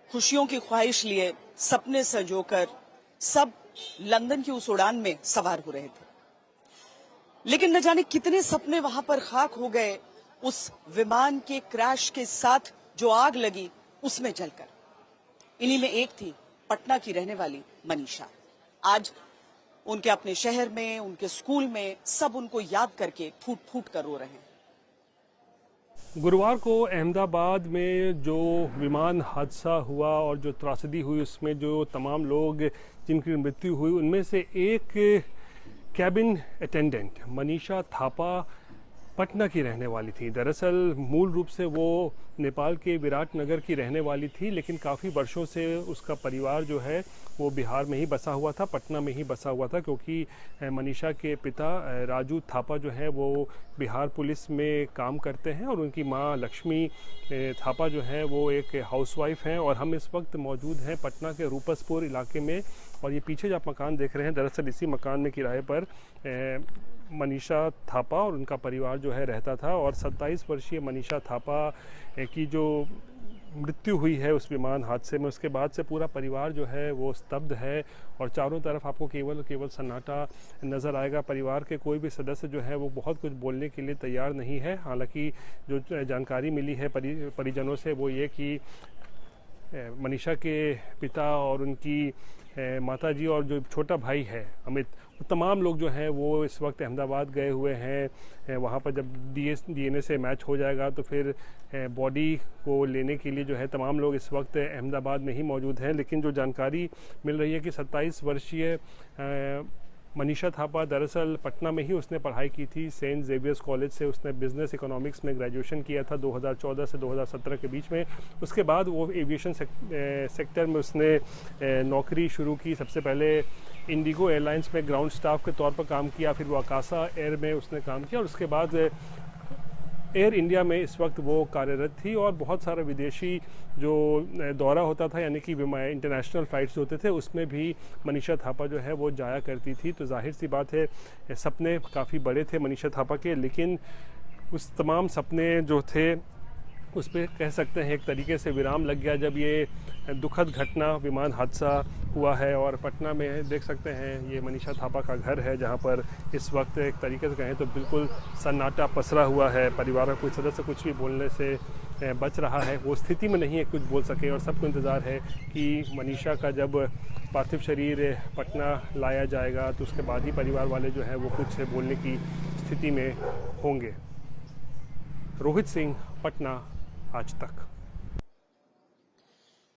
खुशियों की ख्वाहिश लिए सपने संजोकर सब लंदन की उस उड़ान में सवार हो रहे थे, लेकिन न जाने कितने सपने वहां पर खाक हो गए उस विमान के क्रैश के साथ जो आग लगी उसमें जलकर। इन्हीं में एक थी पटना की रहने वाली मनीषा। आज उनके अपने शहर में, उनके स्कूल में सब उनको याद करके फूट फूट कर रो रहे हैं। गुरुवार को अहमदाबाद में जो विमान हादसा हुआ और जो त्रासदी हुई, उसमें जो तमाम लोग जिनकी मृत्यु हुई, उनमें से एक कैबिन अटेंडेंट मनीषा थापा पटना की रहने वाली थी। दरअसल मूल रूप से वो नेपाल के विराटनगर की रहने वाली थी, लेकिन काफ़ी वर्षों से उसका परिवार जो है वो बिहार में ही बसा हुआ था, पटना में ही बसा हुआ था, क्योंकि मनीषा के पिता राजू थापा जो है वो बिहार पुलिस में काम करते हैं और उनकी माँ लक्ष्मी थापा जो है वो एक हाउसवाइफ हैं। और हम इस वक्त मौजूद हैं पटना के रूपसपुर इलाके में, और ये पीछे जो आप मकान देख रहे हैं, दरअसल इसी मकान में किराए पर मनीषा थापा और उनका परिवार जो है रहता था। और 27 वर्षीय मनीषा थापा की जो मृत्यु हुई है उस विमान हादसे में, उसके बाद से पूरा परिवार जो है वो स्तब्ध है और चारों तरफ आपको केवल सन्नाटा नज़र आएगा। परिवार के कोई भी सदस्य जो है वो बहुत कुछ बोलने के लिए तैयार नहीं है। हालांकि जो जानकारी मिली है परिजनों से वो ये कि मनीषा के पिता और उनकी माताजी और जो छोटा भाई है अमित, तमाम लोग जो हैं वो इस वक्त अहमदाबाद गए हुए हैं। वहाँ पर जब डीएनए से मैच हो जाएगा तो फिर बॉडी को लेने के लिए जो है तमाम लोग इस वक्त अहमदाबाद में ही मौजूद हैं। लेकिन जो जानकारी मिल रही है कि 27 वर्षीय मनीषा थापा दरअसल पटना में ही उसने पढ़ाई की थी। सेंट जेवियर्स कॉलेज से उसने बिजनेस इकोनॉमिक्स में ग्रेजुएशन किया था 2014 से 2017 के बीच में। उसके बाद वो एविएशन सेक्टर में उसने नौकरी शुरू की। सबसे पहले इंडिगो एयरलाइंस में ग्राउंड स्टाफ के तौर पर काम किया, फिर वो आकाशा एयर में उसने काम किया और उसके बाद एयर इंडिया में इस वक्त वो कार्यरत थी। और बहुत सारा विदेशी जो दौरा होता था, यानी कि इंटरनेशनल फ़्लाइट्स होते थे, उसमें भी मनीषा थापा जो है वो जाया करती थी। तो जाहिर सी बात है सपने काफ़ी बड़े थे मनीषा थापा के, लेकिन उस तमाम सपने जो थे उस पर कह सकते हैं एक तरीके से विराम लग गया जब ये दुखद घटना विमान हादसा हुआ है। और पटना में देख सकते हैं ये मनीषा थापा का घर है, जहां पर इस वक्त एक तरीके से कहें तो बिल्कुल सन्नाटा पसरा हुआ है। परिवार का कोई सदस्य कुछ भी बोलने से बच रहा है, वो स्थिति में नहीं है कुछ बोल सके। और सबको इंतज़ार है कि मनीषा का जब पार्थिव शरीर पटना लाया जाएगा तो उसके बाद ही परिवार वाले जो है वो कुछ बोलने की स्थिति में होंगे। रोहित सिंह, पटना, आज तक।